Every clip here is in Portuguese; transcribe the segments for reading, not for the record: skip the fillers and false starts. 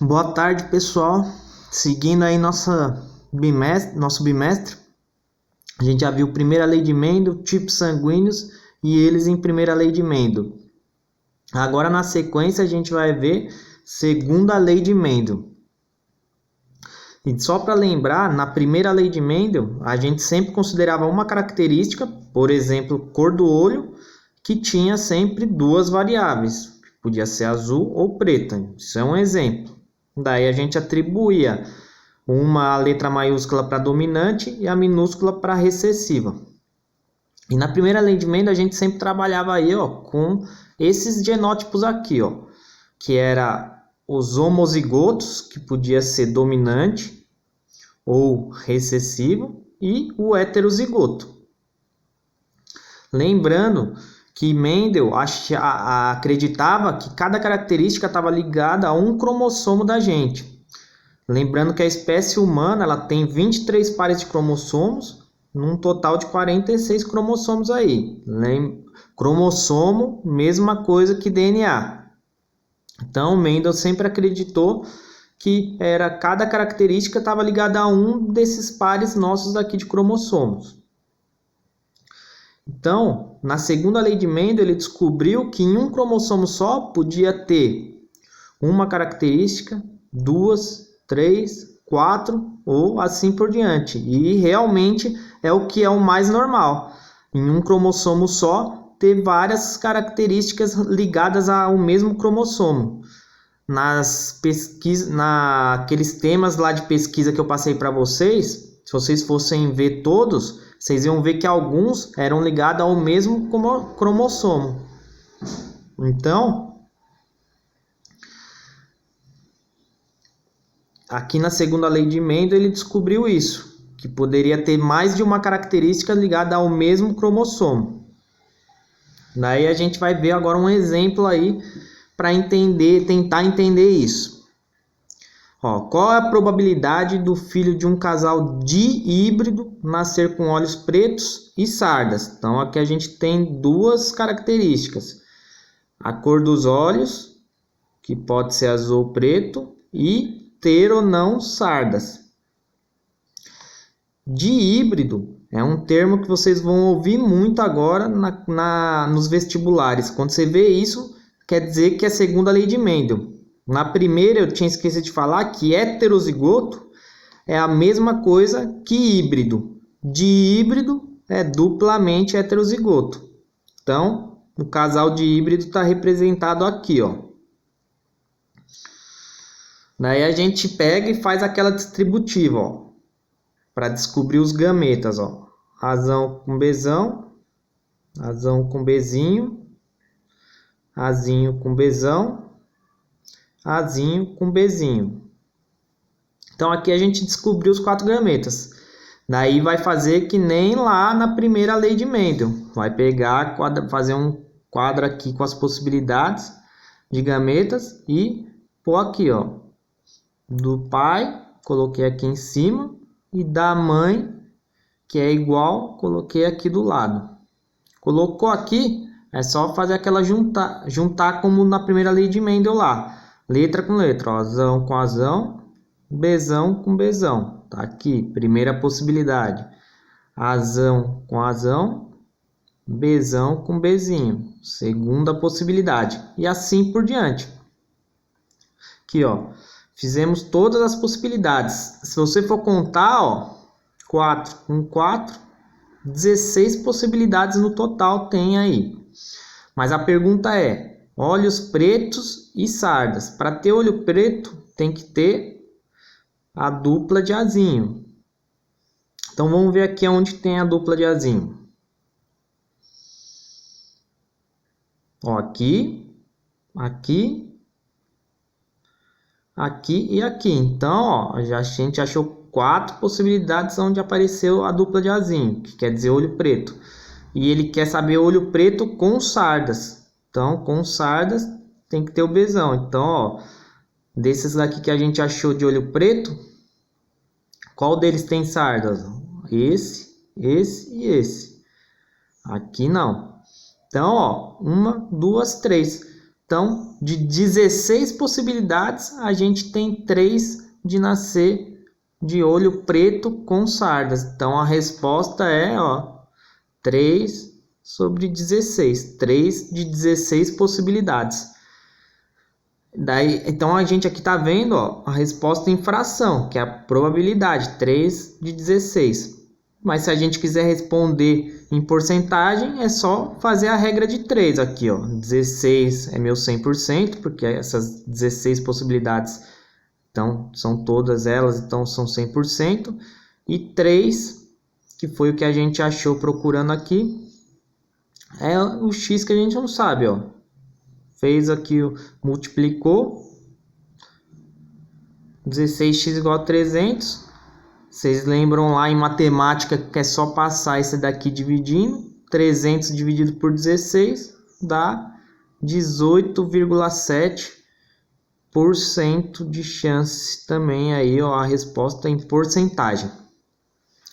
Boa tarde, pessoal. Seguindo aí nosso bimestre, a gente já viu primeira lei de Mendel, tipos sanguíneos e eles em primeira lei de Mendel. Agora, na sequência, a gente vai ver segunda lei de Mendel. E só para lembrar, na primeira lei de Mendel, a gente sempre considerava uma característica, por exemplo, cor do olho, que tinha sempre duas variáveis. Podia ser azul ou preta. Isso é um exemplo. Daí a gente atribuía uma letra maiúscula para dominante e a minúscula para recessiva. E na primeira lei de Mendel a gente sempre trabalhava aí, com esses genótipos aqui, que era os homozigotos, que podia ser dominante ou recessivo, e o heterozigoto. Lembrando que Mendel acreditava que cada característica estava ligada a um cromossomo da gente. Lembrando que a espécie humana ela tem 23 pares de cromossomos, num total de 46 cromossomos aí. Cromossomo, mesma coisa que DNA. Então, Mendel sempre acreditou que cada característica estava ligada a um desses pares nossos aqui de cromossomos. Então, na segunda lei de Mendel, ele descobriu que em um cromossomo só podia ter uma característica, 2, 3, 4 ou assim por diante. E realmente é o que é o mais normal. Em um cromossomo só, ter várias características ligadas ao mesmo cromossomo. Naqueles temas lá de pesquisa que eu passei para vocês, se vocês fossem ver todos, vocês iam ver que alguns eram ligados ao mesmo cromossomo. Então, aqui na segunda lei de Mendel ele descobriu isso, que poderia ter mais de uma característica ligada ao mesmo cromossomo. Daí a gente vai ver agora um exemplo aí para tentar entender isso. Qual é a probabilidade do filho de um casal dihíbrido nascer com olhos pretos e sardas? Então aqui a gente tem duas características. A cor dos olhos, que pode ser azul ou preto, e ter ou não sardas. Dihíbrido é um termo que vocês vão ouvir muito agora nos vestibulares. Quando você vê isso, quer dizer que é a segunda lei de Mendel. Na primeira eu tinha esquecido de falar que heterozigoto é a mesma coisa que híbrido. Dihíbrido é duplamente heterozigoto. Então, o casal de híbrido está representado aqui, Daí a gente pega e faz aquela distributiva, para descobrir os gametas, Azão com Bzão, Azão com Bzinho, Azinho com Bzão, Azinho com Bzinho. Então aqui a gente descobriu os 4 gametas. Daí vai fazer que nem lá na primeira lei de Mendel. Vai pegar, fazer um quadro aqui com as possibilidades de gametas e pôr aqui, do pai, coloquei aqui em cima, e da mãe, que é igual, coloquei aqui do lado. Colocou aqui, é só fazer aquela juntar como na primeira lei de Mendel lá. Letra com letra, Azão com Azão, Bzão com Bzão. Tá aqui, primeira possibilidade. Azão com Azão, Bzão com Bzinho. Segunda possibilidade. E assim por diante. Aqui, fizemos todas as possibilidades. Se você for contar, 4 com 4, 16 possibilidades no total tem aí. Mas a pergunta é, olhos pretos e sardas. Para ter olho preto, tem que ter a dupla de azinho. Então vamos ver aqui onde tem a dupla de azinho. Aqui, aqui, aqui e aqui. Então, a gente achou 4 possibilidades onde apareceu a dupla de azinho, que quer dizer olho preto. E ele quer saber olho preto com sardas. Então, com sardas tem que ter o Bzão. Então, desses daqui que a gente achou de olho preto, qual deles tem sardas? Esse e esse. Aqui não. Então, 1, 2, 3. Então, de 16 possibilidades, a gente tem 3 de nascer de olho preto com sardas. Então, a resposta é 3 sobre 16. 3 de 16 possibilidades. Daí, então, a gente aqui está vendo a resposta em fração, que é a probabilidade, 3 de 16. Mas se a gente quiser responder em porcentagem, é só fazer a regra de 3 aqui, 16 é meu 100%, porque essas 16 possibilidades, então, são todas elas, então são 100%. E 3, que foi o que a gente achou procurando aqui, é o x que a gente não sabe, Fez aqui, multiplicou, 16x igual a 300. Vocês lembram lá em matemática que é só passar esse daqui dividindo. 300 dividido por 16 dá 18,7% de chance também aí, a resposta em porcentagem.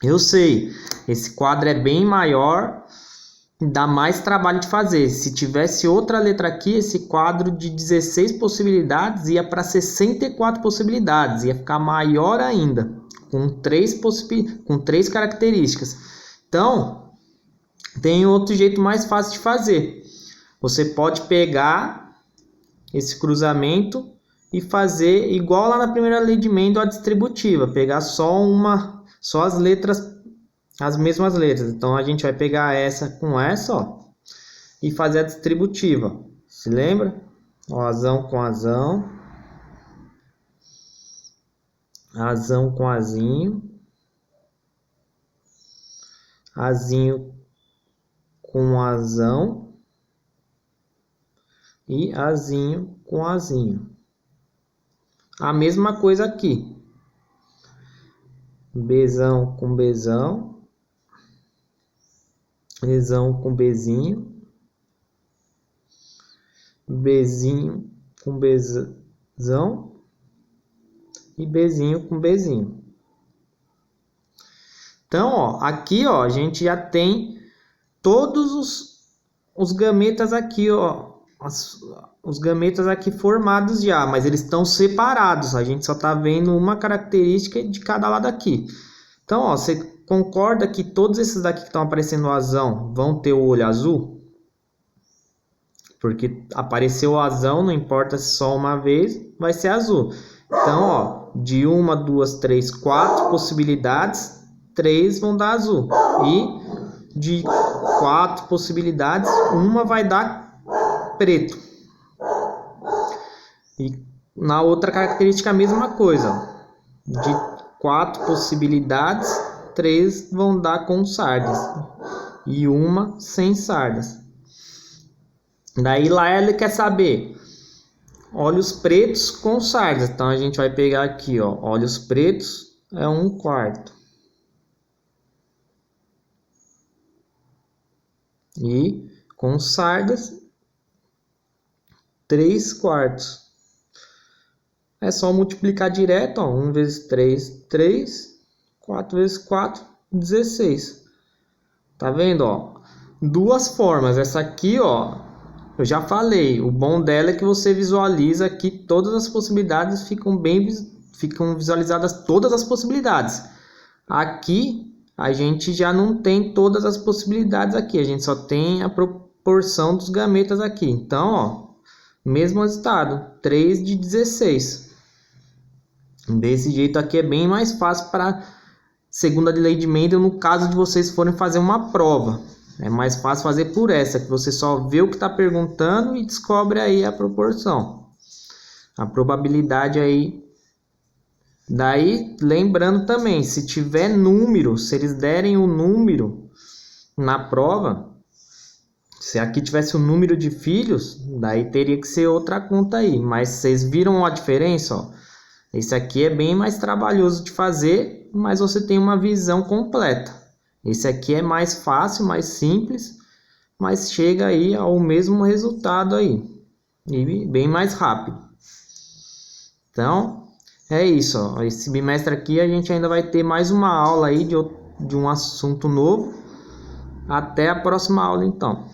Eu sei, esse quadro é bem maior, dá mais trabalho de fazer. Se tivesse outra letra aqui, esse quadro de 16 possibilidades ia para 64 possibilidades, ia ficar maior ainda, com três características. Então, tem outro jeito mais fácil de fazer. Você pode pegar esse cruzamento e fazer igual lá na primeira lei de Mendel, a distributiva, pegar só as letras, as mesmas letras. Então a gente vai pegar essa com essa, e fazer a distributiva. Se lembra? Azão com azão, azão com azinho, azinho com azão e azinho com azinho. A mesma coisa aqui. Bzão com bzão, Bzão com bezinho, bezinho com bezão e bezinho com bezinho. Então, aqui, a gente já tem todos os gametas aqui, os gametas aqui formados já, mas eles estão separados. A gente só está vendo uma característica de cada lado aqui. Então, você concorda que todos esses daqui que estão aparecendo no azão vão ter o olho azul? Porque apareceu o azão, não importa se só uma vez, vai ser azul. Então, de 1, 2, 3, 4 possibilidades, 3 vão dar azul. E de 4 possibilidades, uma vai dar preto. E na outra característica a mesma coisa. De 4 possibilidades, 3 vão dar com sardas. E uma sem sardas. Daí lá ele quer saber olhos pretos com sardas. Então a gente vai pegar aqui, olhos pretos é 1/4. E com sardas 3/4. É só multiplicar direto, 1 vezes 3, 3. 4 vezes 4, 16. Tá vendo, Duas formas. Essa aqui, eu já falei. O bom dela é que você visualiza que todas as possibilidades ficam visualizadas todas as possibilidades. Aqui, a gente já não tem todas as possibilidades aqui. A gente só tem a proporção dos gametas aqui. Então, mesmo resultado, 3 de 16. Desse jeito aqui é bem mais fácil para segunda lei de Mendel, no caso de vocês forem fazer uma prova. É mais fácil fazer por essa, que você só vê o que está perguntando e descobre aí a proporção. A probabilidade aí. Daí, lembrando também, se tiver número, se eles derem o número na prova, se aqui tivesse o número de filhos, daí teria que ser outra conta aí. Mas vocês viram a diferença, Esse aqui é bem mais trabalhoso de fazer, mas você tem uma visão completa. Esse aqui é mais fácil, mais simples, mas chega aí ao mesmo resultado aí. E bem mais rápido. Então, é isso. Esse bimestre aqui a gente ainda vai ter mais uma aula aí de um assunto novo. Até a próxima aula, então.